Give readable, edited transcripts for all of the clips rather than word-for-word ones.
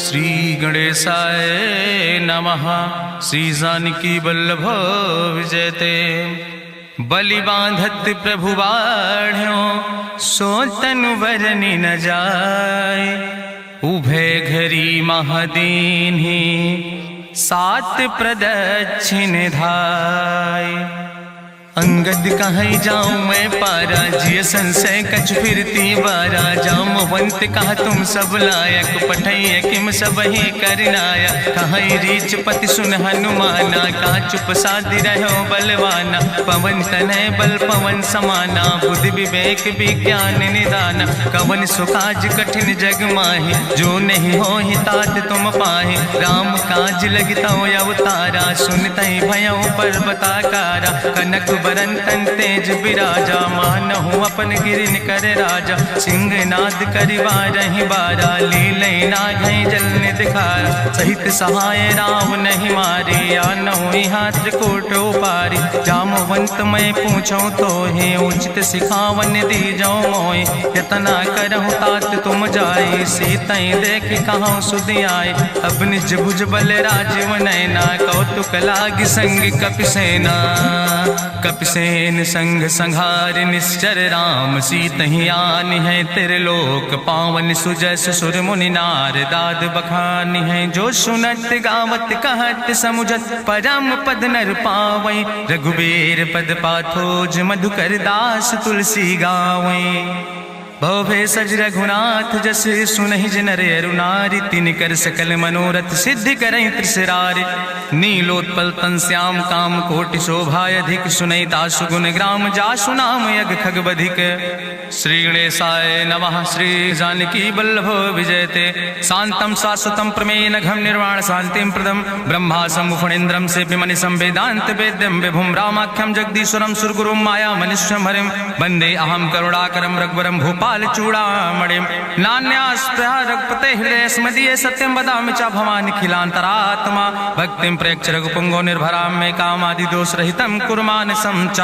श्री गणेशाय नमः। श्री जानकी वल्लभ विजयते। बलि बांधत प्रभु बाढ़ो सो तनु बरनि न जाय। उभय घरी महादीन्हि सात प्रदक्षिण धाय। अंगद कहीं जाऊं मैं पारा जिय संशय कछ फिरती बारा। जामवंत कहा तुम सब लायक पठैय किम सब ही करनाया। कहीं रीच पति सुन हनुमाना कहा चुप साधि रहो बलवाना। पवन तनय बल पवन समाना बुद्धि विवेक विज्ञान निदाना। कवन सुकाज कठिन जग माहि जो नहीं हो ही तात तुम पाहि। राम काज लगता अवतारा सुनतहि भयउ पर्वताकारा। कनक बरन तन तेज बिराजा मानहु अपन गिरिन कर राजा। सिंह नाद करिवारहि बारा लीलै नागहि जल दिखारा। सहित सहाय राम नहीं मारे आनहु यहाँ त्रिकूट उपारी। जामवंत मैं पूछो तो हे उचित सिखावन दीजो मोय। यतना करहु तात तुम जाए सीतई देख कहाँ सुधि आए। अब निज भुज बल राजीव नैना कौतुक लाग संग कपिसेना। कपिसेन संग संहार निश्चर राम सीतहि आनि है त्रिलोक पावन। सुजस सुर मुनि नार दाद बखानि है जो सुनत गावत कहत समुझत। परम पद नर पावै रघुबीर पद पाथोज मधुकर दास तुलसी गावै। भवे सज रघुनाथ जस सुनहि नर अरु नारी। तिन कर सकल मनोरथ सिद्धि करहि त्रिसरारि। नीलोत्पल तन श्याम काम कोटि शोभा अधिक। सुनहि तासु गुण ग्राम जासु नाम यज्ञ खग बधिक। श्री गणेशाय नमः। श्री जानकी वल्लभ विजयते। शांतम शाश्वतम प्रमेय घम निर्वाण शांतिम प्रदम। ब्रह्मा शंभु फणीन्द्रम से विमनि संवेदांत वेद्यम विभुम रामाख्यम जगदीश्वरम सुरगुरुम माया मनुष्यम हरिम। वंदे अहम करुणाकरम रघुवरम भूपाल चूड़ामणिम। नान्यास्पृह रघुपते हृदय स्मदीय सत्यम वदामि च भवानि खिलांतरात्मा। भक्तिम प्रयच्छ रघुपुंगो निर्भराम मे कामादि दोष रहितम कुर्मानसं च।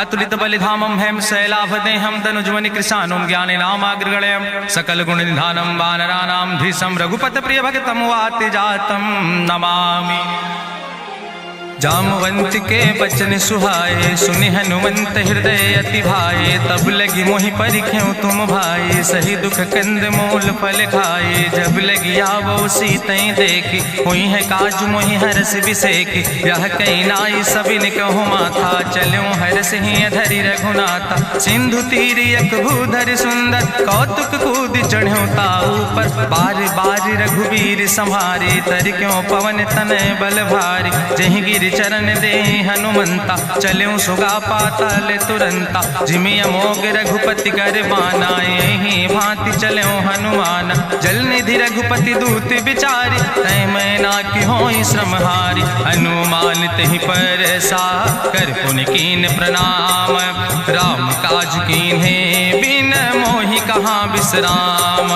अतुलित बलिधामम हेम शैलाभदेहम दनुजवनि कृशानुम ज्ञाने नामाग्रगण्यम। सकल गुण निधानम वानराणाम धीशम रघुपत प्रिय भक्तम वाति जातम नमामि। जामवंत के बचन सुहाए सुनि हनुमंत हृदय अति भाए। तब लगी मोहि परिख्यो तुम भाई सही दुख कंद मूल फल खाए। जब लगी आवो सीतई देखी हुई है काज मोहि हरस बिसेखी। यह कई नाई सबिन कहु माथा चलो हरस ही धरि रघुनाथा। सिंधु तीर यक भूधर सुंदर कौतुक कूद चढ़्यो ताऊ पर। बार बार रघुबीर संहारे तर क्यों पवन तनय बल भारी। जहि गिर चरण दे हनुमंता चलो सुगा पाताल तुरंता। जिमि अमोघ रघुपति कर बाना यही भांति चलो हनुमाना। जल निधि रघुपति दूत बिचारी तय मैना की होई श्रमहारी। हनुमान तहि पर सा कर पुनि कीन प्रणाम। राम काज कीन्हे बिन मोहि कहाँ विश्राम।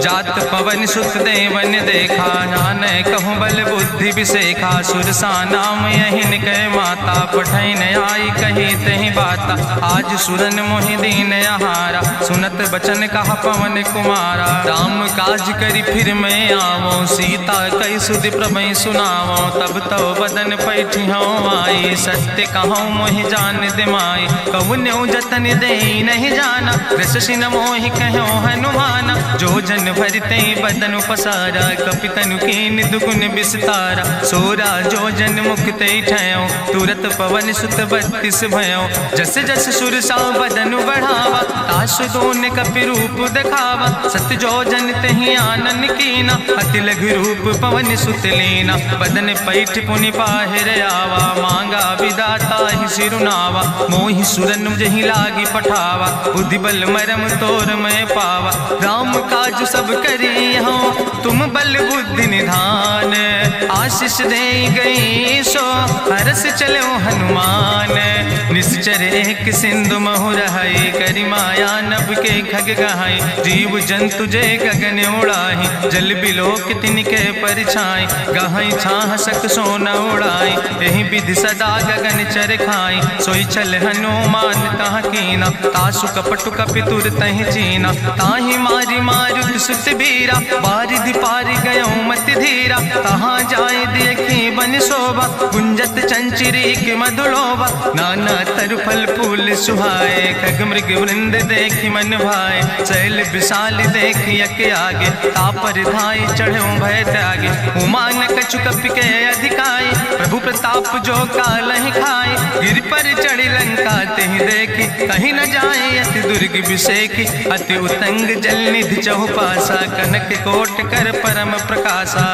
जात पवन सुत देवन देखा नान कहूँ बल बुद्धि विसेखा। सुरसा नाम यहिन कह माता पठैन आई कही तहि बाता। आज सुरन मोहि दीन आहारा सुनत बचन कहा पवन कुमारा। राम काज करी फिर मैं आवो सीता कई सुधि प्रभु सुनावो। तब तो बदन पैठी हूँ आई सत्य कहूँ मोहि जान दिमाई। कहुन्यो जतन दे नहीं जाना रससिन मोहि कहो हनुमाना। जो जन भरते बदन पसारा कपितनु कीन दुगुन विस्तारा। सोरा जो जन मुक्ते ठयो तुरत पवन सुत 32 भयो। जस जस सुरसा बदन बढ़ावा तासु दोन कपि रूप दिखावा। सत्य जो जन तहि आनन कीना अति लघु रूप पवन सुत लीना। बदन पैठ पुनि पाहिर आवा मांगा विदाता ही सिरुनावा। मोहि सुरन जहि लागी पठावा बुद्धि बल मरम तोर मैं पावा। राम काज सब करी हो तुम बल बुद्धि निधान। आशीष दे गई सो हरस चलो हनुमान। निश्चर एक सिंधु महु रहाई करी माया नभ के खग गहाई। जीव जंतु जे गगन उड़ाही जल बिलोक तिनके परछाई। गहाई छाह सक सोन उड़ाई यही विधि सदा गगन चर खाई। सोई चल हनुमान तह कीना तासु कपटु कपि तुर तहि चीना। ताहि मारी मारुत सुत बीरा बारिधि पारि गयो मति धीरा, कहाँ जाए देखी बन शोभा, गुंजत चंचिरी के मधुलोभा, नाना तरु फल फूल सुहाए, खग मृग वृंद देखी मन भाए, शैल विशाल देखी यके आगे, तापर धाय चढ़ो भय त्यागे, उमान कछु कपि के अधिकाई, प्रभु प्रताप जो कालहि खाए, गिर पर चढ़ी लंका तेहि देखी, कहीं न जाए अति दुर्ग विषेकी, अति उतंग जल निधि चहुपासा, कनक कोट कर परम प्रकाशा,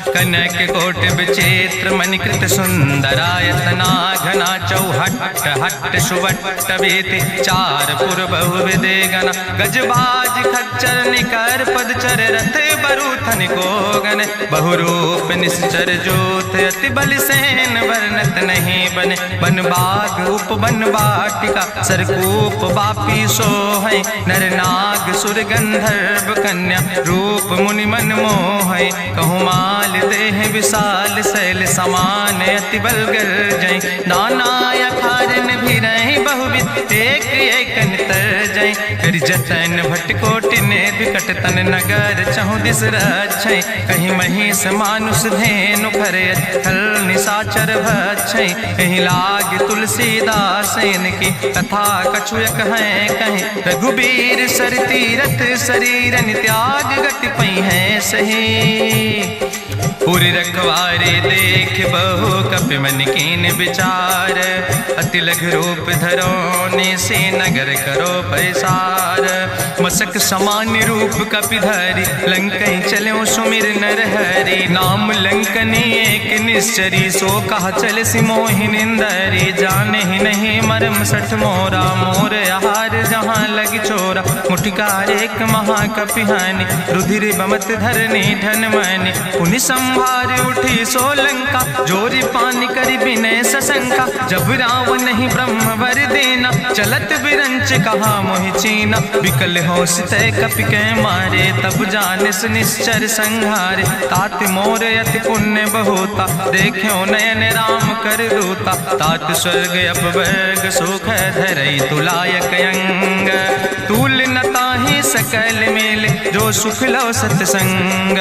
कनक कोट विचित्र मणिकृत सुंदरायतना, घना चौहट्ट हट्ट सुवट्ट वेति, चार पुर बहुविधे गण, गजबाज खच्चर निकर पदचर, रथ बरूथन को गण, बहुरूप निश्चर जोत, अति बल सेन वर्णत नहीं बने, बन बाग उप बन वाटिका, सरकूप बापी सोहै, नर नाग सुर गंधर्व कन्या, रूप मुनि मन मोहै, कहूँ देह विशाल शैल समान, अति बलगर जय, नाना अखारन भी रही बहुविध, एक एक नितर जय, कर जतन भटकोटि ने विकट तन नगर, चहु दिस रक्षय, कहीं महिष मानुष धेनु खरे, खल निशाचर भक्षय, कहीं लाग तुलसीदास इनकी, कथा कछुयक है कहीं, रघुबीर सर तीरथ शरीरन त्याग गति पई है सही, पुर रखवारे देख बहु कपि मन कीन विचार, अति लघु रूप धरो से नगर करो पैसार, मसक समान रूप कपि धरि, लंकई चलो सुमिर नर हरि, नाम लंकनी एक निश्चरी, सो कहा चल सी मोहि निंदरी, जाने ही नहीं मरम सठ मोरा, मोर आहार जहाँ लग छोरा, मुठिकार एक महाकपि हानि, रुधिर बमत धरनी धन मनि, पुनि संभार उठी सोलंका, जोरी पानी करी विनय सशंका, जब रावण नहीं ब्रह्म वर देना, चलत विरंच कहा मोहि चीना, विकल हो सितय कपि के मारे, तब जानिस निश्चर संहारे, तात मोर अति पुण्य बहुता, देखो नयन राम कर दूता, तात स्वर्ग अपवर्ग सुख धरई तुलायक अंग, तूल न ताहि सकल मेल, जो सुख लो सत्संग,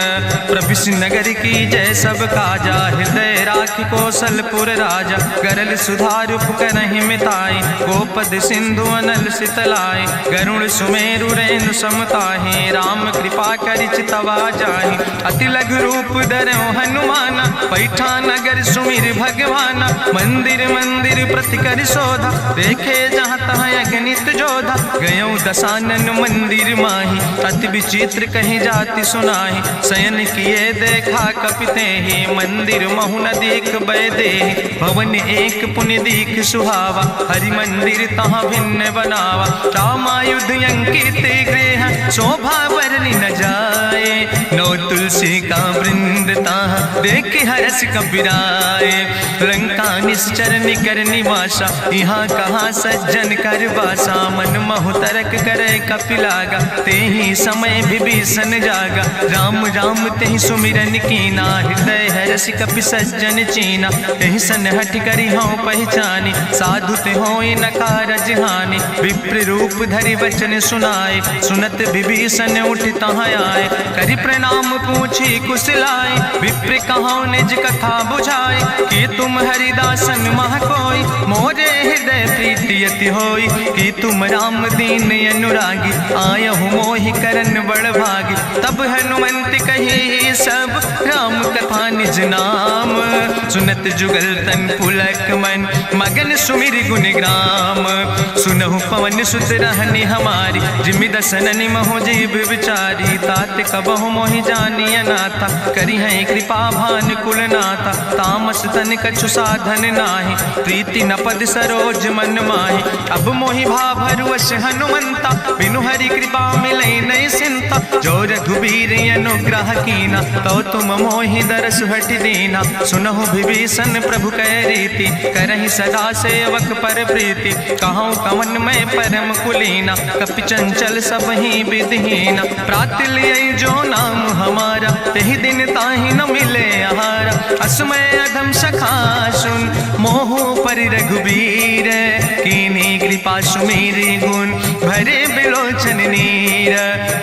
प्रभिस नगर की जय सब काजा, हृदय राखि कौशलपुर राजा, गरल सुधार उपकरहि मिताई, गोपद सिंधु अनल सितलाई, गरुण सुमेरु रेणु समताहि, राम कृपा करि चितवा जाहि, अति लघु रूप धरौ हनुमाना, पैठा नगर सुमिर भगवाना, मंदिर मंदिर प्रति कर शोधा, देखे जहाँ तहाँ अगणित जोधा, गयौ दशानन मंदिर माही, अति विचित्र कहीं जाति सुनाही, शयन किए देखा कपिते ही, मंदिर महु न देख बैदे, भवन एक पुण्य दीख सुहावा, हरि मंदिर तहाँ भिन्न बनावा, रामायुध अंकित गृह, शोभा वर्णि न जाए, नौ तुलसी का वृंद तहाँ देख हरस कबीराए, लंका निश्चर निकर निवासा, यहाँ कहाँ सज्जन कर वासा, मन महु तरक करे कपिलागा, ते ही समय विभीषण जागा, राम राम तेहि सुमिरन कीना, हृदय हरस कपि सज्जन चीना, एहि सन हठ करि हूँ पहचानी, साधु ते होई न कारज हानि, विप्र रूप धरि वचन सुनाए, सुनत विभीषण उठ तहाँ आए, करि प्रणाम पूछी कुशलाए, विप्र कहाँ निज कथा बुझाए, कि तुम हरिदासन मह कोई, मोरे हृदय प्रीति अति होई, कि तुम राम दीन अनुरागी, आयहु मोहि करन बड़ भागी, तब हनुमंत कही सब राम कथा निज नाम, सुनत जुगल तन पुलक मन, मगन सुमिर गुण ग्राम, सुनहु पवन सुत रहनी हमारी, जिमि दसननि महो जीव विचारी, तात कबहु मोहि जानी अनाथा, करी है कृपा भान कुल नाथा, तामस तन कछु साधन नाही, प्रीति न पद सरोज मन माही, अब मोहि भाभरुवश हनुमंता, बिनु हरि कृपा मिलै नहीं सिंता, जो रघुबीर अनुग्रह कीना, तो तुम मोहि दरस हट दीना, सुनहु विभीषण प्रभु कै रीति, करहि सदा सेवक पर प्रीति, कहूँ कवन में परम कुलीना, कपि चंचल सब ही विधिहीना, प्रात लिय जो नाम हमारा, तेहि दिन ताहि न मिले आहारा, असमय अधम सखा सुन, मोह पर रघुबीर कीनी कृपा सुमेरी गुण, भरे बिलोचन नीर।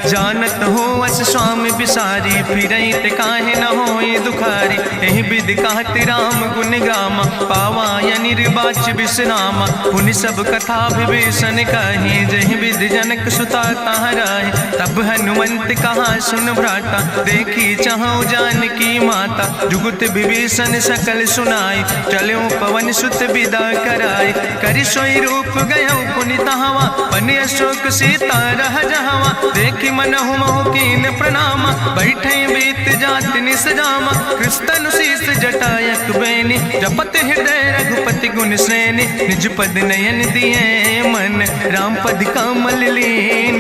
जानत हो अस स्वामी बिसारी, फिरई ते काहे न होए दुखारी। एहि विधि कहत राम गुण गामा, पावा या निर्बाच विश्रामा। पुनि सब कथा विभीषण कही, जहि विधि जनक सुता कहाँ रहे। तब हनुमंत कहा सुन भ्राता, देखी चाहूँ जानकी माता। जुगुत विभीषण सकल सुनाई, चलो पवन सुत विदा कराई। करि सोई रूप गयो पुनि तहवा, बन अशोक सीता रह जहवा। देखी मनहु मोह कीन प्रणामा, बैठे बीत जात निस जामा। कृष्ण शीस जटायक बेनी, जपत हृदय रघुपति गुण श्रेणी। निज पद नयन दिए मन, राम पद कमल लीन।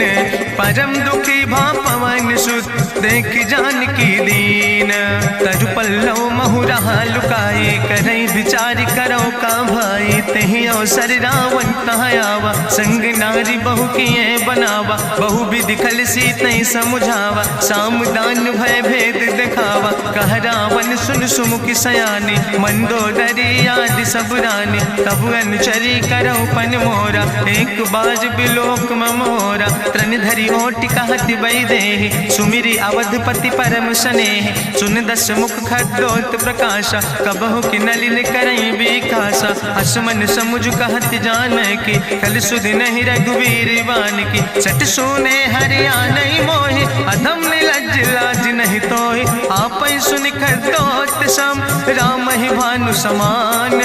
परम दुखी भा पवन सुत, देख जानकी दीन। तरु पल्लव महु रहा लुकाई, करई विचार करो का भाई। तेहि अवसर रावण तहाँ आवा, संग नारी बहु किए बनावा। बहु विधि खल सीतै समुझावा, साम दान भय भेद दिखावा। कह रावण सुन सुमुखी सयानी, मंदोदरी आदि सब रानी। तब अनुचरी करो पन मोरा, एक बाज बिलोक ममोरा। तृण धरि ओट कहत वैदेही, सुमिरी अवधपति परम स्नेह। सुन दस मुख खद्योत प्रकाशा, कबहु कि नलिन करई बिकासा। असमन समुझ कहत जानकी, कल सुधि नहीं रघुवीर बान की। सट सुने हरियाणई मोहि, अधम निलज्ज लाज नहीं तोहि। आपै सुनि खद्योत सम, राम ही भानु समान।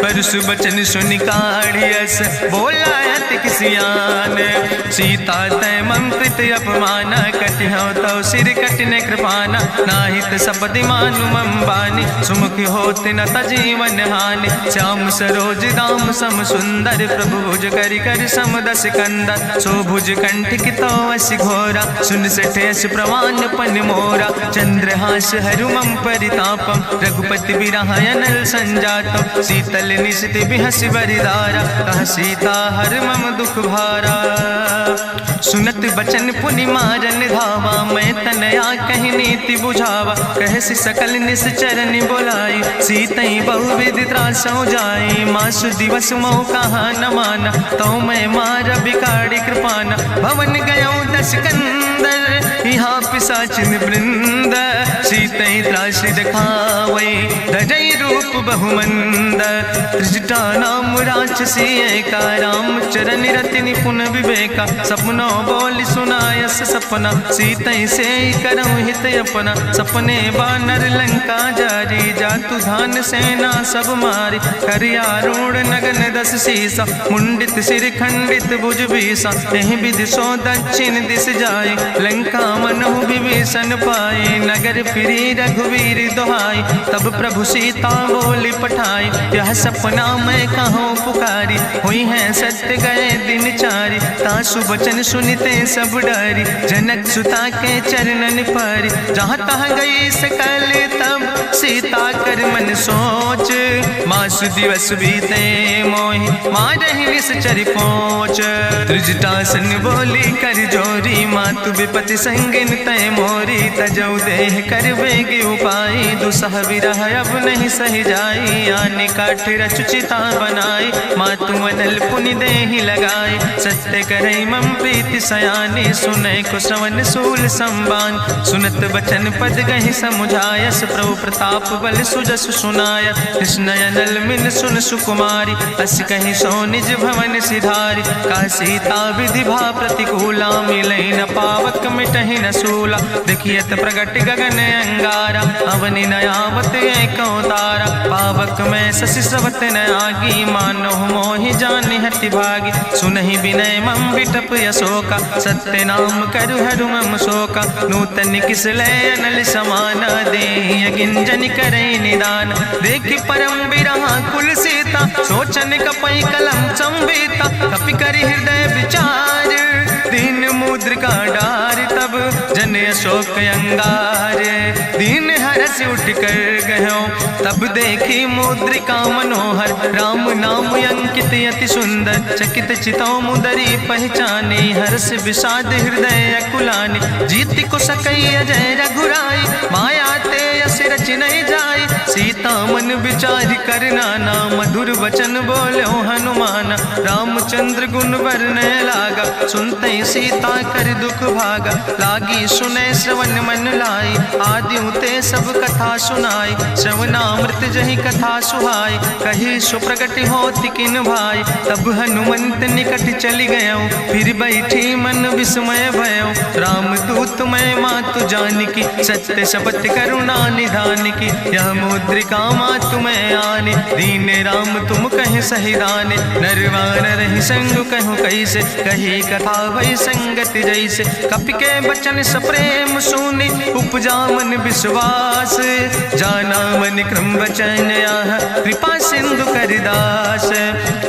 परसु बचन सुनि काढ़ियस, बोला अति किसियान। सीता तै मम कृत अपमाना, कटिहौ तौ सिर कटिन कृपाना। नाहित सपदि मानु मम बानी, सुमुख होत न तजीवन हानि। श्याम सरोज दाम सम सुंदर, प्रभु भुज करि कर सम दस कंदर। सो भुज कंठ कितो अस घोरा, सुन सठेस प्रवान पन मोरा। चंद्रहास हरु मम परितापम, रघुपति बिरह अनल संजातम। शीतल निशित बिहसि बरिदारा, कह सीता हर मम दुख भारा। सुनत बचन पुनि मारन धावा, मैं तनया कहि नीति बुझावा। कहसि सकल निश्चरनि बोलाई, सीतई बहुविधि त्रासौ जाई। मासु दिवस मोह कहा न माना, तो मैं मार बिगाड़ी कृपाना। भवन गयो दस कंदर, यहाँ पिशाचिन वृंद। सीतई त्रास दिखावै, धजई रूप बहुमंद। त्रिजटा नाम राक्षसी एका, राम चरण रति निपुण विवेका। सपनो बोल सुनायस सपना, सीतई से करऊँ हित अपना। सपने बानर लंका जारी, जातु धान सेना सब मारी। करियारूढ़ नगन दस सीसा, मुंडित सिर खंडित भुज बीसा। एहि विधि सो दक्षिण दिस जाय, लंका मनहु विभीषण पाए। नगर फिरी रघुवीर दुहाई, तब प्रभु सीता बोली पठाई। यह सपना मैं कहूँ पुकारी, हुई है सत्य गए दिन चारी। तासु वचन सुनिते सब डरी, जनक सुता के चरणन पर। जहाँ तहाँ गई सकल तब, सीता कर मन सोच। मासु दिवस बीते मोहि, मारहि निश्चर पहुँच। त्रिजटासन बोली कर जोरी, मातु विपति संगिन तय मोरी। तजौ देह कर वेग उपाय, दुसह विरह अब नहीं सही जाई। आने काठ रचुचिता बनाई, मातु अनल पुनि देहि लगाई। सत्य करई मम प्रीति सयानी, सुनै कुशवन सूल संबान। सुनत बचन पद गहि समुझायस, प्रभु प्रताप बल सुजस सुनाय। कृष्ण अनल मिल सुन सुकुमारी, अस कहि सो निज भवन सिधारी। का सीता विधि भा प्रतिकूला, मिलै न पावक मिटहि न सूला। देखियत प्रगट गगन अंगारा, अवनि न आवत एको तारा। पावक में शशि सवत न आगी, मानो मोहि जानि हति भागी। सुनहि विनय मम विटप यशोका, सत्य नाम करु हरु मम शोका। नूतन किस लय अनल समाना, देहि अगिंजन करई निदान। देखि परम बिरहा कुल सीता, सोचन कपै कलम संवेता। कपि करि हृदय विचार, दीन मुद्रिका डार। तब जन अशोक अंगार, दीन हरस उठ कर गयो। तब देखी मुद्रिका मनोहर, राम नाम अंकित अति सुंदर। चकित चितौ मुदरी पहचानी, हर्ष विषाद हृदय अकुलानी। जीत को सकई अजय रघुराई, माया ते यस रच नहीं जाई। सीता मन विचार कर नाना, मधुर वचन बोलो हनुमाना। रामचंद्र गुण वर्णय लागा, सुनते सीता कर दुख भागा। लागी सुने श्रवण मन लाई, आदियों ते सब कथा सुनाई। श्रवणामृत जहि कथा सुहाई, कही सुप्रगट होति किन भाई। तब हनुमंत निकट चली गयो, फिर बैठी मन विस्मय भयो। रामदूत मैं मातु जानकी, सत्य शपथ करुणा निधान की। यह मुद्रिका मातु मैं आने, दीन राम तुम कहे सही दाने। नरवान रही संग कहूँ कैसे, कही कथा वही संगत जैसे। कपि के बचन सप्रेम सुनी, उपजा मन विश्वास। जाना मन क्रम वचन आह, कृपा सिंधु करिदास।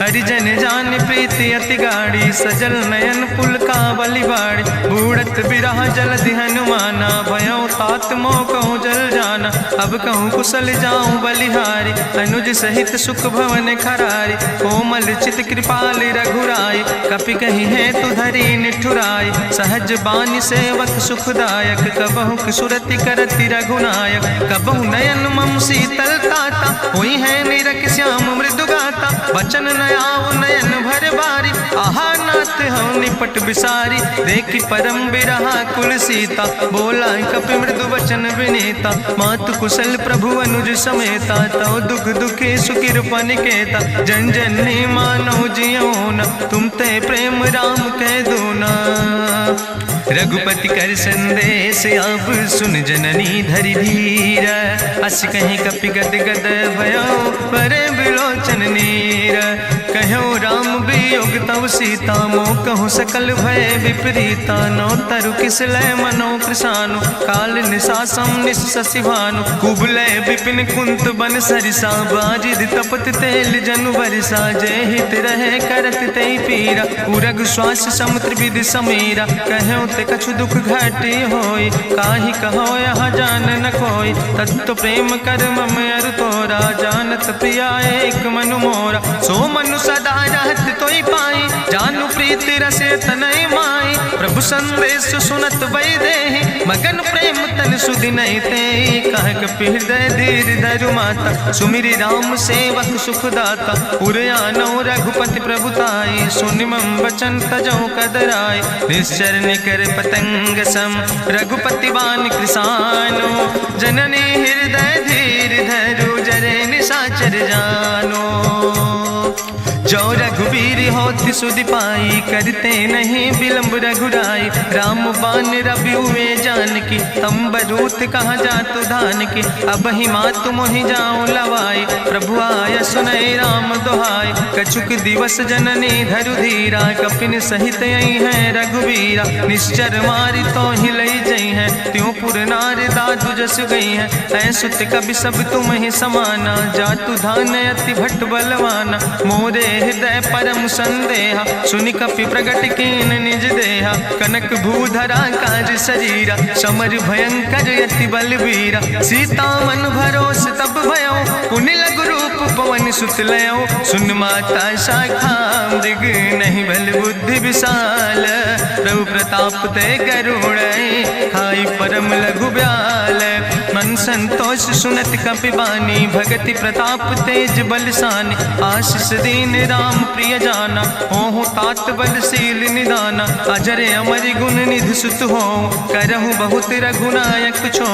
हरिजन जान प्रीति अति गाढ़ी, सजल नयन पुलकावली बाड़ी। बूढ़त बिरह जलधि हनुमाना, भयो तात मोह कहूँ जल जाना। अब कहूँ कुशल जाऊँ बलिहारी, अनुज सहित सुख भवन खरारी। कोमल चित कृपाल रघुराई, कपि कही है तु धरी निठुराई। सहज बानी सेवक सुखदायक, कबहु सुरति करति रघुनायक। कबहु नयन मम शीतल ताता, हुई है निरख श्याम मृदु गाता। बचन नयाव नयन भर बारी, आहा नाथ हम निपट बिसारी। देखी परम बिरहा कुल सीता, बोला कपि मृदु वचन विनीता। मातु कुशल प्रभु अनुज समेता, तव दुख दुखी सुखिरपन केता। जन जननी मानो जियोना, तुम ते प्रेम राम कह दूना। रघुपति कर संदेश अब सुन जननी धरि धीर। अस कहीं कपि गद गद भयो, परे बिलोचन नीर। कहो राम वियोग तव सीता, मोह कहूँ सकल भय विपरीता। नो तरु किस लय मनो कृशानु, काल निशासम निशि भानु। कुबलय विपिन कुंत बन सरिसा, बाजिद तपत तेल जनु बरसा। जय हित रहे करत ते पीरा, उरग श्वास समुद्र विधि समीरा। कहो ते कछु दुख घटी होई, काहि कहो यह जान न कोई। तत्व प्रेम कर मम अरु तोरा, जानत प्रिया एक मनु मोरा। सो मनु सदा रहत तोई पाई, जानु प्रीति रसे तनय माई। प्रभु संदेश सुनत वै देहि, मगन प्रेम तन सुधि नहीं ते। कह कपि हृदय धीर धरु माता, सुमिरि राम सेवक सुखदाता। उरयानो रघुपति प्रभुताई, सुनि मम वचन तजो कदराय। निश्चर निकर पतंग सम, रघुपति बान कृसानो। जननी हृदय धीर धरु, जरे निशाचर जानो। जो रघुवीर होति सुधि पाई, करते नहीं विलंब रघुराई। राम बान रवि हुए जानकी, तंबरूत कहाँ जातु धान की। अब ही मातु मोहि जाऊं लवाई, प्रभु आय सुनय राम दुहाई। कछुक दिवस जननी धरु धीरा, कपिन सहित यही है रघुवीरा। निश्चर मारी तो ही लई जई है, त्यों पुर नार दादु जस गई है। ऐसुत कभी सब तुम ही समाना, जातु धान अति भट बलवाना। मोरे हृदय परम संदेहा, सुनि कपि प्रगट कीन निज देहा। कनक भूधरा काज शरीरा, समर भयंकर यति बलवीरा। सीता मन भरोस तब भयो, पुनि लघु रूप पवन सुत लयो। सुन माता शाखा मृग, नहीं बल बुद्धि विशाल। प्रभु प्रताप ते करुणै, खाई परम लघु ब्याल। मन संतोष सुनत कपि बानी, भगति प्रताप तेज बलसानी। आशीष दीन राम प्रिय जाना, हो तात बलशील निदाना। अजर अमर गुण निधि सुत हो, करहु बहुत रघुनायक छो।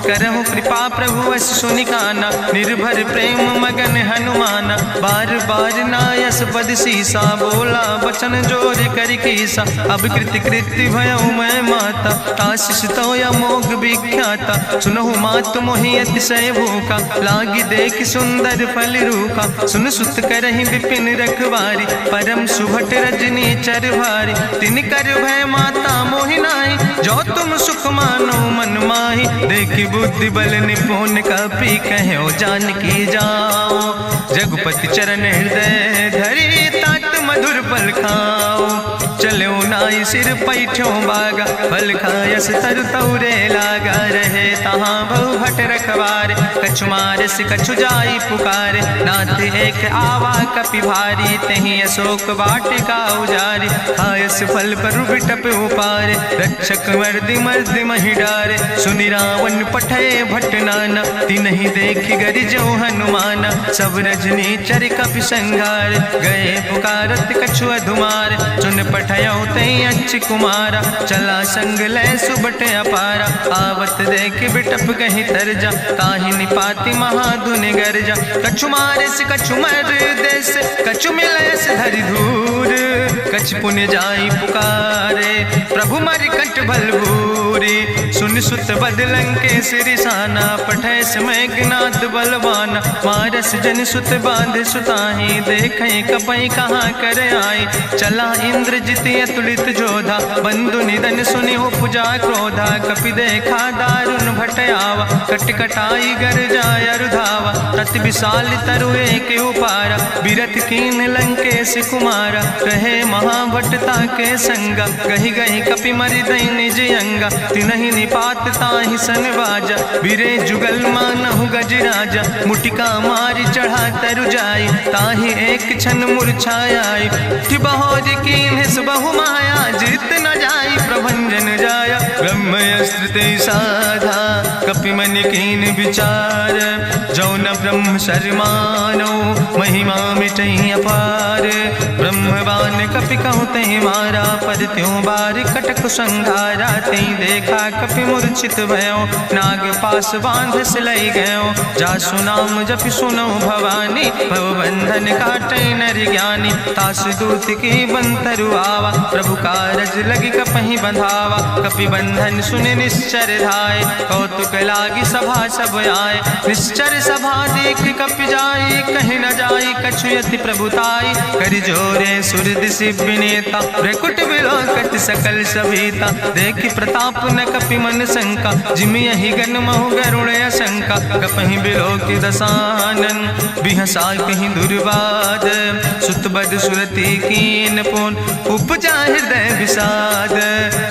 करहु कृपा प्रभु अस सुनिकाना, निर्भर प्रेम मगन हनुमाना। बार बार नायस पद सीसा, बोला वचन जोर कर कीसा। अब कृति कृति भयो मैं माता, आशीष तो अमोघ विख्याता। सुनहु मातु मोहि अतिशय भूखा, लागी देख सुंदर फल रूखा। सुन सुत करहि विपिन रखवारी, परम सुभट रजनी चर भारी। तिन कर भय माता मोहि नाहि, जो तुम सुख मानो मन माहि। देखि बुद्धि बल निपुण कपि कहो जानकी जाओ। जगुपति चरण हृदय धरि, तात मधुर पल खाओ। चलो नाई सिर पैठो बागा, फल खायस तरु तौरे लागा। रहे तहाँ बहु भट रखवारे, कछु मारस कछु जाई पुकारे। नाथ एक आवा कपि भारी, तहीं अशोक वाटिका उजारी। खायस फल पर बिटप उपारे, रक्षक मर्दि मर्दि महि डारे। सुनि रावण पठे भट नाना, तिन्हि देखि गरि जो हनुमाना। सब रजनी चर कपि संघार, गए पुकारत कछु अधुमार। चुन पठयो तई अच्छ कुमारा, चला संग लय सुबट अपारा। आवत देख बिटप कहीं तरजा, ताहि निपाति महाधुन गर्जा। कछु मारिस कछु मर देस, कछु मिलस धरि धूर। कछ पुण्य जाई पुकारे, प्रभु मरि कंठ बलभूरी। सुन सुत बदलं के सिरिसाना, पठै समय ज्ञात बलवाना। मारस जन सुत बांध सुताही, देखें कपई कहाँ कर आई। चला इंद्रजित अतुलित जोधा, बंधु निधन सुनि उपजा क्रोधा। कपि देखा दारुण भट आवा, कट कटाई गर जाय रुधावा। तत विशाल तरु एक उपारा, बिरथ कीन लंकेश कुमारा। रहे महाभटता के संगा, गहि गहि कपि मरि दई निज अंगा। तिन्हि निपात ताहि सन बाजा, बिरे जुगल मानहु गजराजा। मुटिका मारि चढ़ा तरु जाई, ताहि एक क्षण मूर्छाई। बहोज कीन्हिस बहु माया, जीत न जाई प्रभंजन जाया। ब्रह्मयस्त्र ते साधा, कपि मन कीन विचार। जौन ब्रह्म शर्मानो, महिमा मिटई अपार। ब्रह्मवान कपि कहु तहि मारा, पर त्यों बार कटक संघारा। तई देखा कपि मूर्छित भयो, नाग पास बांध सिलई गयो। जासु नाम जपि सुनो भवानी, भवबंधन काटई नर ज्ञानी। तासु दूत की बंतरु आवा, प्रभु कारज लगी कपहि बंधावा। कपि बंधन सुनि निश्चर धाय, कौतुक लागी सभा सब आए। निश्चर सभा देख कपि जाई, कहीं न जाई कछु यति प्रभुताई। करि जोरे सुर दिसि विनेता, भ्रकुट विलोकत सकल सभीता। देखि प्रताप न कपि मन शंका, जिमि यहि गन महु गरुण शंका। कपहि बिलोकि दसानन, बिहसा कहीं दुर्वाद। सुत बद सुरति कीन पुन, उपजा हृदय विषाद।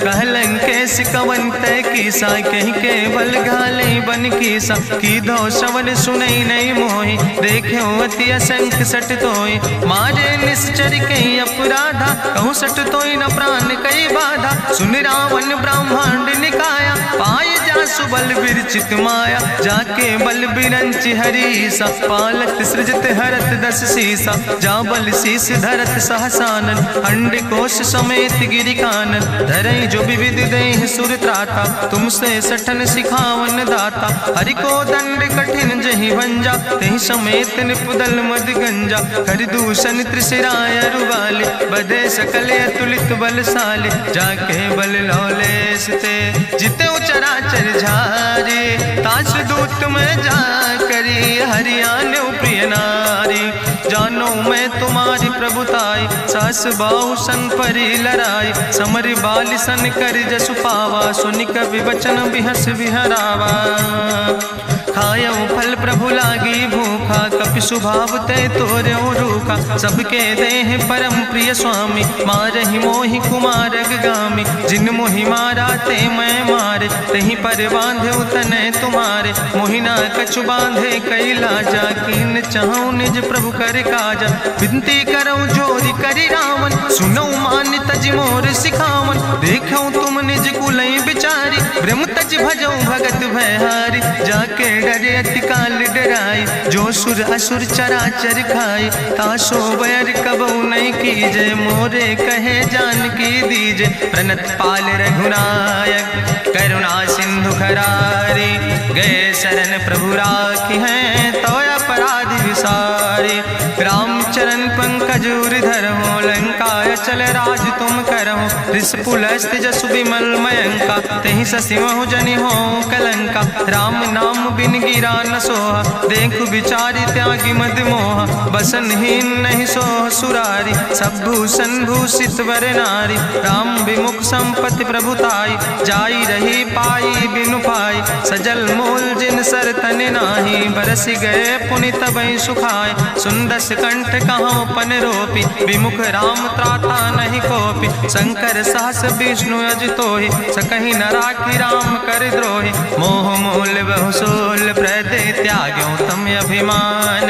कहलन केस कवन तय कीसा, कहीं केवल घाले बन कीसा। की दो श्रवण सुनई नहीं मोहि, देख्यो अति असंख्य सट तोई। मारे निश्चर कई अपराधा, कहूँ सट तोई न प्राण कई बाधा। सुन रावण ब्रह्मांड निकाया, पाय जासु बल विरचित माया। जाके बल बिरंच हरीसा, पालत सृजत हरत दस सीसा। जा बल शीस धरत सहसानन, अंड कोश समेत गिरि कानन। धरई जो विविध देह सुर त्राता, तुमसे सठन सिखावन दाता। हरि को दंड कठिन जहि भंजा, तहि समेत निपुदल मद गंजा। कर दूषण त्रिशिराय रुवाले, बधे सकल अतुलित बलशाले। जाके बल लौलेस ते, जिते चराचर झारे। तास दूत में जा करी, हरियाण प्रिय नारी। जानो मैं तुम्हारी प्रभुताई, सास बाहु सन परी लड़ाई। समर बाल सन कर जसु पावा, सुनि कवि वचन बिहस बिहरावा। खायो फल प्रभु लागी भूखा, कपि स्वभाव ते तोर्यो रूखा। सबके देह परम प्रिय स्वामी, मारहि मोहि कुमारग गामी। जिन मोहि मारा ते मैं मारे, तहीं पर बांधे तने तुम्हारे। मोहिना कछु बांधे कई लाजा, कीन चाहूं निज प्रभु कर काजा। विनती करऊं जोरि करि रावण, सुनऊ मान तज मोर सिखावन। देखऊं तुम निज कुलई बिचारी, ब्रह्म तज भजऊं भगत भयहारी। जाके डरे अति काल डराई, जो सुर असुर चराचर खाई। तासो बैर कबऊ नहीं कीजे, मोरे कहे जान की दीजे। प्रणत पाल रघुनायक, करुणा सिंधु खरारी। गए शरण प्रभु राखी हैं, तो अपराध विसारी। रामचरण पंकज उर धरहु, लंकाय चल राज तुम करहु। रिस पुलस्त जसु विमल मयंका, तहि ससि महु जनि हो कलंका। राम नाम बिन गिरा न सोहा, देखु बिचारी त्यागी मद मोहा। बसनहीन नहीं सोह सुरारी, सब भूषण भूषित वर नारी। राम विमुख संपत्ति प्रभुताई, जाई रही पाई बिनु पाई। सजल मोल जिन सर तन नाही, बरस गए पुनि तबई सुखाय। सुंदस कंठ कहाँ पन रोपी, विमुख राम त्राता नहीं कोपी। शंकर सहस विष्णु अज तोहि, सकहि न राखी राम कर द्रोहि। मोह मूल बहुसूल प्रदे, त्याग्यो तम अभिमान।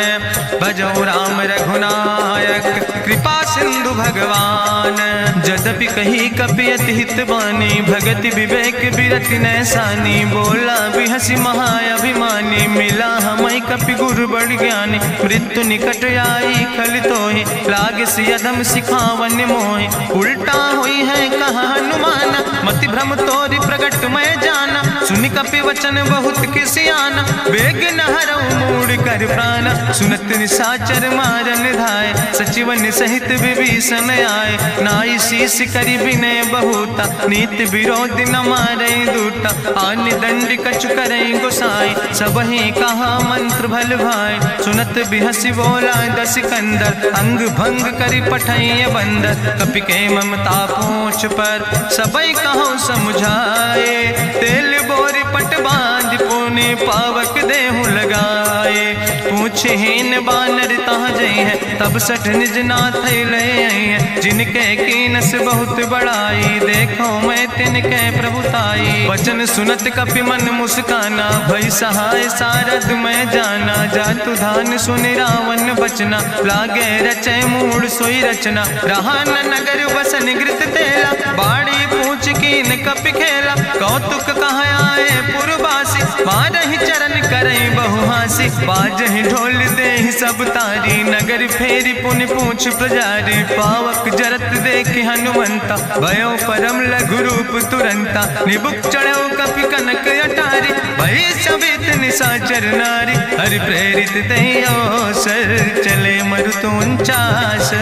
भजो राम रघुनायक, कृपा सिंधु भगवान। यद्यपि कही कपि अति हित बानी, भगति विवेक बिरति नैसानी। बोला बिहसी महाअभिमानी, मिला हमई कपि गुरु बड़ ज्ञानी। मृत्यु निकट आई खल तोहि, लागे सियधम सिखावन मोहि। उल्टा हुई है कहा हनुमान, मति भ्रम तोरि प्रगट मैं जाना। सुनि कपि वचन बहुत किसियाना, बेग न हरऊ मूढ़ कर प्राण। सुनत निशाचर मारन धाय, सचिवन सहित विभीषण आए। नाई शीस करि विनय बहुता, नीति विरोध न मारे दूता। आन दंड कछु करे गोसाई, सबहि कहा मंत्र भल भाई। सुनत बिहसी बोला दस कंदर, अंग भंग करि पठैय बंदर। कपि के ममता पूछ पर, सबई कहो समुझाए। तेल बोरी पट बांध पुनि, पावक देहु लगाए। पूछे हीन बानर तहाँ जई है, तब सठ निज नाथ ले आई है। जिनके कीनस बहुत बड़ाई, देखो मैं तिनके प्रभुताई। वचन सुनत कपि मन मुस्काना, भई सहाय सारद मैं जाना। जातु धान सुनि रावण बचना, लागे रचे मूढ़ सोई रचना। रहा न नगर बसन घृत तेला, बाड़ी पूछ कीन कपि खेला। कौतुक कहाँ आए पुरवासी, मारहि चरण करई बहुहासी। बाजहि ढोल देहि सब तारी, नगर फेरी पुनि पूछ प्रजारी। पावक जरत देखे हनुमंता, भयो परम लघु रूप तुरंता। निबुक चढ़ो कपि कनक अटारी, भई सबित निशाचर नारी। हरि प्रेरित तहि अवसर, चले मरुत 49।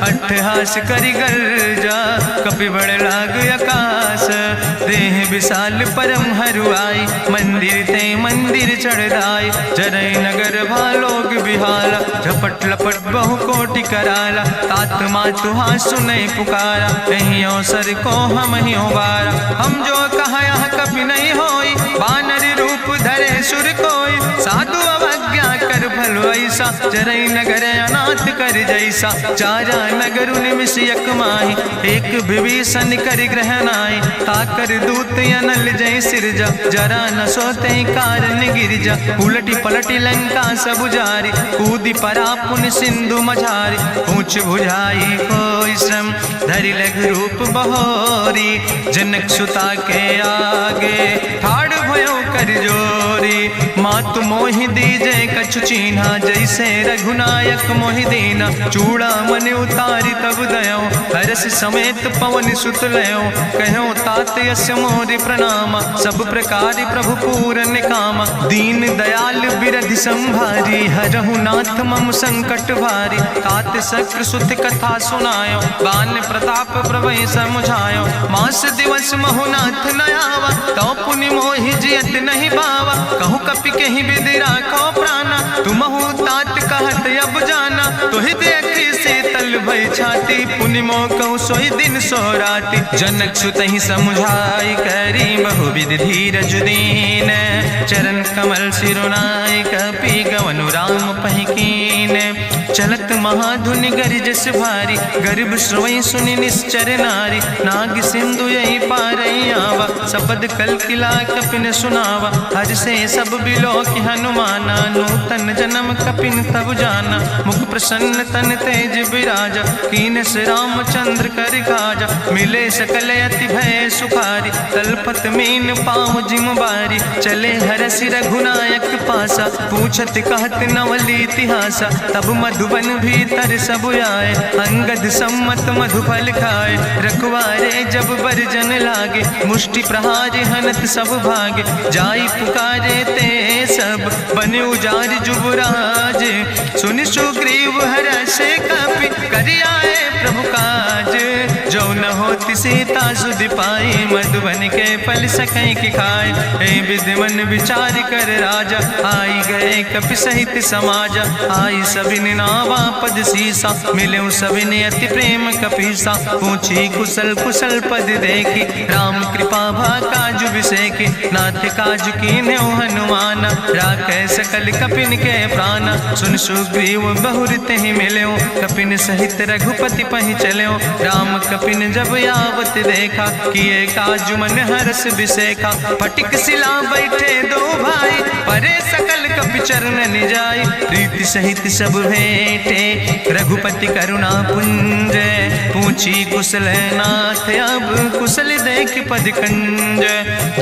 अट्ठहास करि गर्जा, कपि बड़ लाग आकाश। देह विशाल परम हरुआई, मंदिर ते मंदिर चढ़ाई। जरई नगर भालोग बिहाला, झपट लपट बहु कोटि कराला। तात मातु हाँ सुनै पुकारा, एहि अवसर को हम ही बारा। हम जो कहा यहाँ कपि नहीं होई, बानर रूप धरे सुर कोई। साधु अवज्ञा कर फल ऐसा, जरई नगर अनाथ कर जैसा। चारा नगर निमिष यक माही, एक विभीषण कर ग्रहण आई। ताकर दूत अनल जय सिरजा, जरा न सोते कारण गिरजा। उलटी पलटी लंका सब जारी, कूदी परा पुन सिंधु मझारी। पूछ बुझाई कोई श्रम, धरि लघु रूप बहोरी। जनक सुता के आगे, ठाड़ भयो कर जोरी। मातु मोहि दीजे कछु चीन्हा, जैसे रघुनायक मोहि दीना। चूड़ा मन उतारी तब दयो, हरस समेत पवन सुत लयो। कहो तात यस मोरि प्रणामा, सब प्रकार प्रभु पूरन कामा। दीन दयाल बिरधि संभारी, हरहु नाथ मम संकट भारी। तात शक्र सुत कथा सुनायो, बान प्रताप प्रभय समुझायो। मास दिवस महु नाथ न आवा, तो पुनि मोहि जियत नहीं बावा। कहु कपि कहि विधि राखो प्राणा, तुमहु तात कहत अब जाना। तोहि देखी शीतल भई छाती, पुनि मोह कहु सोई दिन सो राति। जनक सुतहि समुझाई, करी बहुविधि धीरज दीन। चरण कमल सिरुनाई, कपि गवनु राम पहि कीन। चलत महाधुनि गरिजस भारी, गर्भ श्रोई सुनि निश्चर नारी। नाग सिंधु यही पारई आवा, सबद कल किला कपिन सुनावा। हर से सब बिलो कि हनुमाना, नूतन जन्म कपिन तब जाना। मुख प्रसन्न तन तेज विराजा, कीनस रामचंद्र कर काजा। मिले सकल अति भय सुखारी, तलपत मीन पाँव जिम बारी। चले हरस रघुनायक पासा, पूछत कहत नवल इतिहासा। तब मधुबन भीतर सब आए, अंगद सम्मत मधुफल खाए। रखवारे जब बरजन लागे, मुष्टि प्रहार हनत सब भागे। जाई पुकारे ते सब, बने उजार जुबराज। सुन सुग्रीव हरषे कपि, करि आए प्रभु काज। जो न होती सीता सुध पाई, मधुबन के फल सकै की खाए। ए विधि मन विचार कर राजा, आई गए कपि सहित समाजा। आई सबिन नावा पद सीसा, मिले सबिन अति प्रेम कपीसा। पूछी कुशल कुशल पद देखी, राम कृपा भा काजु बिसेकी। नाथ काजु कीन्हे हनुमान, राखे सकल कपिन के प्राण। सुन सुग्रीव बहुर तेहि मिल्यो, कपिन सहित रघुपति पहि चल्यो। राम कपिन जब यावत देखा, किए काजु मन हरस बिसेखा। फटिक सिला बैठे दो भाई, परे सकल कपि चरण निजाय। प्रीति सहित सब भेंटे, रघुपति करुणा पुंज। पूछी कुशल नाथ, अब कुशल देख पद कंज।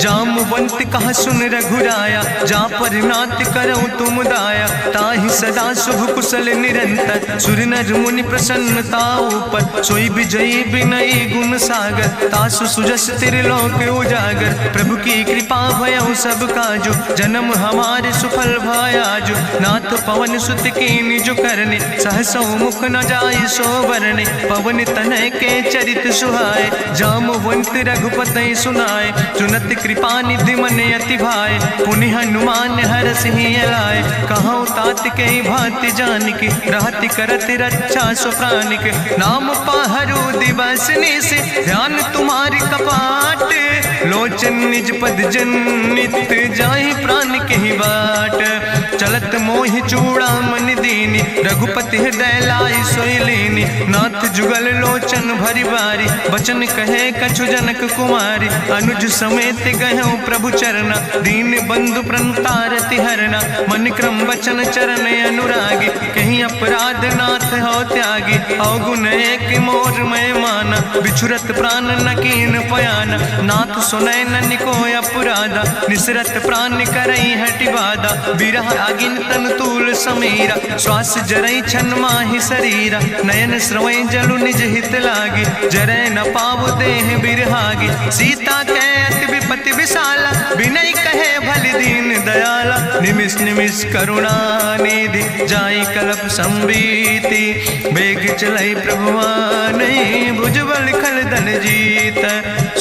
जामवंत कहा सुन रघुराया, जा पर नाथ करऊं तुम दाया। ताहि सदा शुभ कुशल निरंतर, सुर नर मुनि प्रसन्नता ऊपर। सोई विजयी विनयी गुण सागर, तासु सुजस त्रिलोक उजागर। प्रभु की कृपा भयउ सब काजु, जन्म हमारे सुफल भयाजु। नाथ पवन सुत की निज करने, सहसो मुख न जाय सो वरने। पवन तनय के चरित सुहाए, जामवंत रघुपति सुनाए। चुनत कृपा निधि मन अति भाए, पुनि हनुमान हरषि लाए। कहूँ तात के भांति जानकी, रहति करत रक्षा सो प्राणिक। नाम पाहरु दिवस निश, ध्यान तुम्हारी कपाट। लोचन निज पद जनित, जाहि प्राण के ही बाट। चलत मोहि चूड़ामणि दीनी, रघुपति हृदय लाई सोई लीनी। नाथ जुगल लोचन भरि बारी, बचन कहे कछु जनक कुमारी। अनुज समेत गहु प्रभु चरना, दीन बंधु प्रणतारति हरना। मन क्रम वचन चरण अनुरागी, कहीं अपराध नाथ हो त्यागी। अवगुण एक मोर मैं माना, बिछुरत प्राण न कीन पयाना। नाथ सुनय ननि को अपराधा, निसरत प्राण करई हटि बाधा। बिरह अगिन तन तूल समीरा, श्वास जरई छन माहि शरीरा। नयन श्रवै जलु निज हित लागी, जरै न पाव देह बिरहागी। सीता के अति विपति विशाला, बिनय कहे भलि दीन दयाला। निमिष निमिष करुणा निधि, जाई कलप संबीति। बेग चलै प्रभुआनै, भुजबल खल दल जीत।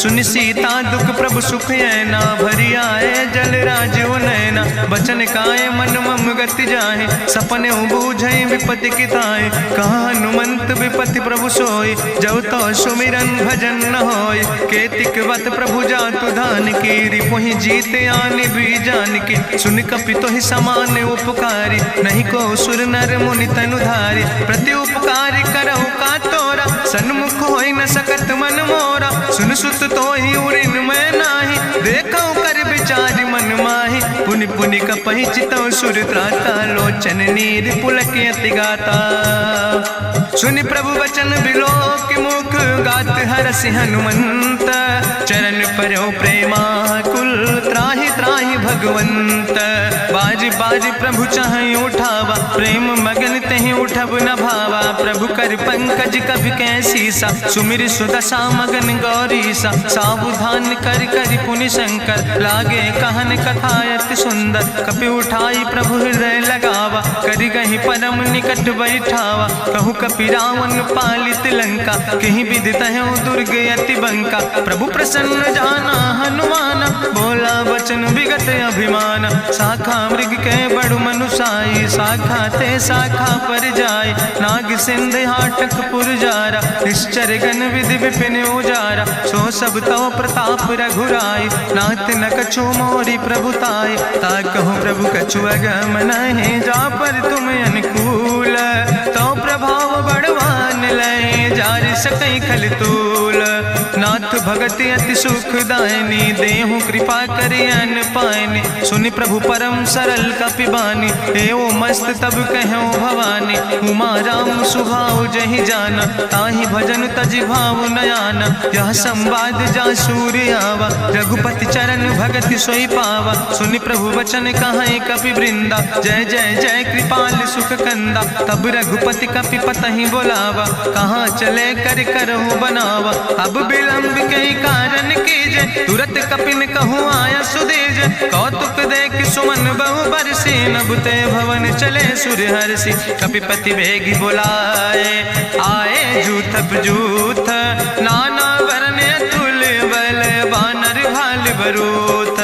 सुनि सीता दुख प्रभु सुख ऐना, भरि आए जल राजो नैना। बचन काए मन मम गति जाहे, सपने बूझै विपति किताए। कहा हनुमंत विपति प्रभु सोई, जब तो सुमिरन भजन न होय। केतिक वत प्रभु जातु धान की, रिपुहि जीत आनि भी जान की। सुन कपि तोहि समान उपकारी, नहीं को सुर नर मुनि तनु धारी। प्रति उपकारी करहु का तोरा, सन्मुख होई न सकत मन मोरा। सुन सुत तोहि उरिन मैं नाही, देखौ कर विचार मन माहि। पुनि पुनि कपहि चितौ सुर त्राता, लोचन नीर पुलक अति गाता। सुनि प्रभु वचन बिलोक मुख, गात हरषि हनुमंत। चरण परौ प्रेमाकुल, त्राहि त्राहि भगवंत। बाज बाज प्रभु चाहि उठावा, प्रेम मगन तेहि उठब न भावा। प्रभु कर पंकज कभि कैसीसा, सुमिर सुदशा मगन गौरीसा। सावधान कर कर पुनि शंकर, लागे कहन कथा अति सुंदर। कपि उठाई प्रभु हृदय लगावा, करि गहि परम निकट बैठावा। कहु कपि रावण पालित लंका, कहीं विधि तहु दुर्ग अति बंका। प्रभु प्रसन्न जाना हनुमाना, बोला वचन विगत अभिमान। शाखा मृग के बड़ु मनुसाई, शाखा ते शाखा पर जाय। नाग सिंध हाटक पुर जारा, निश्चर गण विधि विपिन उजारा। सो सब तव प्रताप रघुराई, नाथ न कछु मोरी प्रभुताई। ताकहु प्रभु कछु अगम नहीं, जा पर तुम अनुकूल। तो प्रभाव बड़वान लय, जार सकई खल तूल। नाथ भगति अति सुखदायनी, देहु कृपा करि अन पायनि। सुनि प्रभु परम सरल कपि बानी, एओ मस्त तब कहूँ भवानी। उमा राम सुभाव जहि जाना, ताहि भजन तजि भाव नयाना। यह संवाद जा सूर्य आवा, रघुपति चरण भगति सोई पावा। सुनि प्रभु वचन कहाई कपि वृंदा, जय जय जय कृपाल सुख कंदा। तब रघुपति कपि पतहि बोलावा, कहाँ चले कर करहु बनावा। अब विलंब के कारण कीजे, तुरत कपिन कहूँ आया सुदेज। कौतुक देख सुमन बहु बरसी, नभ ते भवन चले सुर हरषि। कपिपति वेगी बुलाए, आए जूथ जूथ नाना बरूथ।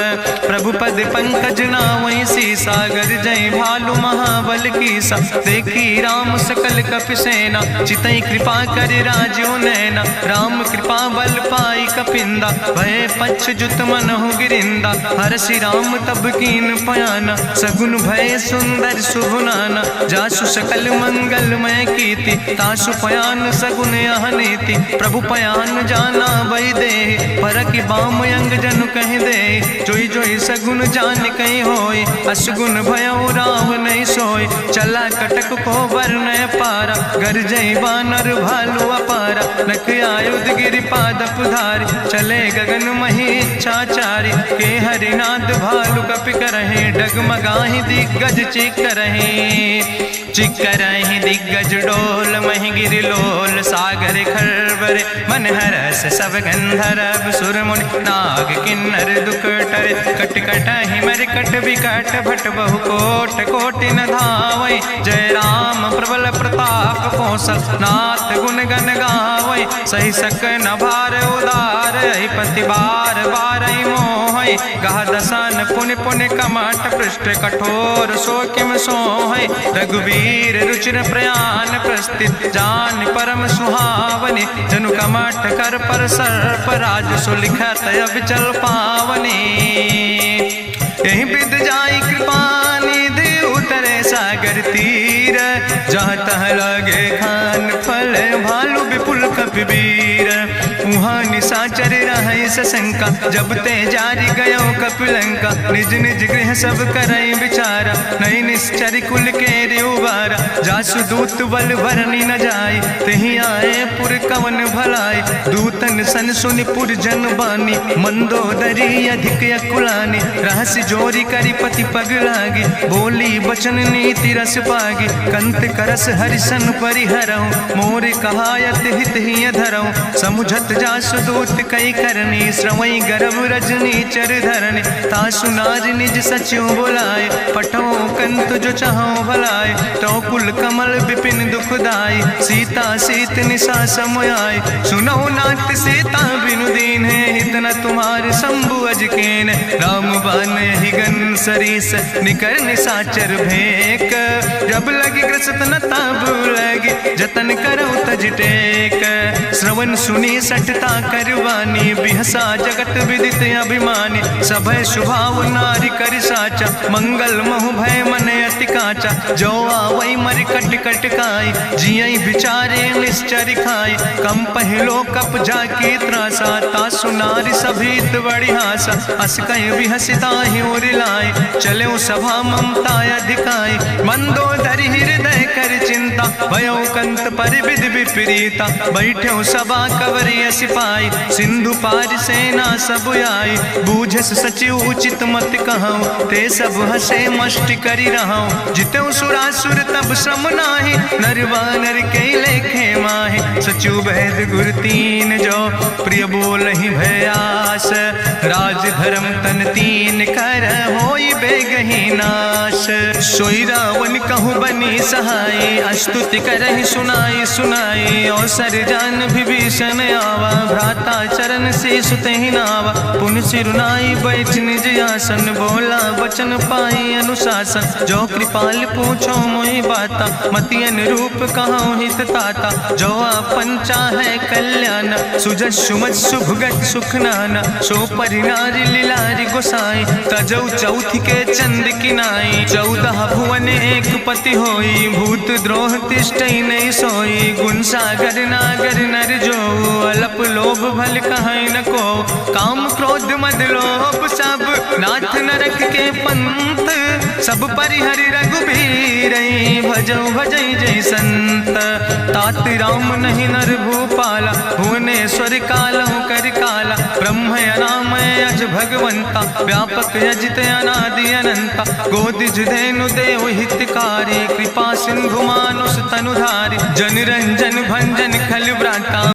प्रभु पद पंकज नावै सागर जय भालु महाबल कीसा। देखी राम सकल कपि सेना चितई कृपा कर राजो नैना। राम कृपा बल पाई कपिंदा भय पच्छ जुत मनहु गिरिंदा। हरसि राम तब कीन पयाना सगुन भय सुंदर शुभनाना। जासु सकल मंगलमय कीर्ति तासु पयान सगुन अहनीति। प्रभु पयान जाना भई दे परक बाम अंग जनु कह दे। जोई जोई सगुन जान कहीं होय असगुन भयो राम नहीं सोय। चला कटक को वर्ण पारा गरजई बानर भालू अपारा। नख आयुध गिरि पादप धारी चले गगन मही इच्छाचारी। के हरिनाद भालू कपि करहि डगमगाहि दिग्गज चिक करहि। चिक करहि दिग्गज डोल महि गिरि लोल। सागर खरबर मन हरस सब गंधर्व सुर मुनि नाग किन्नर दुख टरे। कट कटहि मरकट विकट भट बहु कोट कोटि न धावै। जय राम प्रबल प्रताप कौशल नाथ गुण गण गावै। सही सक न भार उदार पति बार बार मोहै। गह दसन पुनि पुनि कमठ पृष्ठ कठोर सो किम सोहै। रघुवीर रुचिर प्रयाण प्रस्थित जान परम सुहावनी। जनु कमठ कर पर सर्प राज सुलिखत अविचल पावनी। यही विद जाई कृपा निधि उतरे सागर तीर। जहाँ तह लगे खान फल भालू विपुल कपिवीर। उहाँ निशाचर रहै सशंका जब ते जारी गयो कपिलंका। निज निज गृह सब करई विचारा नहीं निश्चर कुल के रिउबारा। जासु दूत बल भरनी न जाय तेहि आए पुर कवन भलाई। दूतन सन सुनि पुर जन बानी मंदोदरी अधिक अकुलानी। रहस्य जोरी करी पति पग लागी बोली बचन नीति रस पागी। कंत करस हरिसन परिहरऊँ मोर कहायत हित ही धरऊँ। समुझत जासु दूत कई करनी श्रवई गर्भ रजनी चर धरनी। तासु नार निज सचिव बुलाए पठो कंत जो चाहो भलाए। तो कुल कमल विपिन दुखदाई सीता सीत निशा समयाय। सुनो नाथ सीता बिनु दीन है हित न तुम्हारे शंभु अजकेन। राम बान ही गन सरीस निकर निशाचर भेक। जब लगी ग्रसत न ताब लगी जतन करो तज टेक। श्रवण सुनी सठता करवानी बिहसा जगत विदित अभिमानी। सभय स्वभाव नारी कर साचा मंगल महु भय मन अति काचा। जो आवई मर कट कट खाई जियई विचारे निश्चर खाई। कम पहलो कप जाकी त्रासा तासु नारी सभीत बड़ी हासा। अस कहीं भी हसिता ही उरिलाए चले सभा ममता अधिकाई। मंदोदरी हृदय कर चिंता भयो कंत पर विध विपरीता। बैठे सभा कवरिय सिपाही सिंधु पार सेना सब आई। बूझस सचिव उचित मत कहूँ ते सब हसे मष्ट करी रहूँ। जितऊ सुरासुर तब श्रम नाही नर वानर के लेखे माहि। सचिव भेद गुर तीन जो प्रिय बोल ही भयास। राज धर्म तन तीन कर होई बेगही नाश। सोई रावण कहूँ बनी सहाय अस्तुति करहि सुनाई सुनाई। अवसर जान विभीषण आवा भ्राता चरण से सुतहि नावा। पुन सिरुनाई बैठ निज आसन बोला वचन पाई अनुशासन। जो कृपाल पूछो मोहि बाता मति अनुरूप कहूँ हित ताता। जो आपन चाहे कल्याण सुजस सुमत सुभगत सुख नाना। सो परिनारी लीलारी गोसाई तजौ चौथ के चंद किनाई। 14 भुवन एक पति होई भूत द्रोह तिष्ठई नहीं सोई। गुण सागर नागर नर जो अलप लोभ भल कहीं न को। काम क्रोध मद लोभ सब नाथ नरक के पंथ। सब परिहरि रघुबीर भजो भजई जय संत। तात राम नहीं नर भूपाला भुवनेश्वर कालहु कर काला। ब्रह्म अनामय अज भगवंता व्यापक अजित अनादि अनंता। गोदिज धेनु देव हितकारी कृपा सिंधु मानुष तनुधारी। जन रंजन भंजन खल व्राता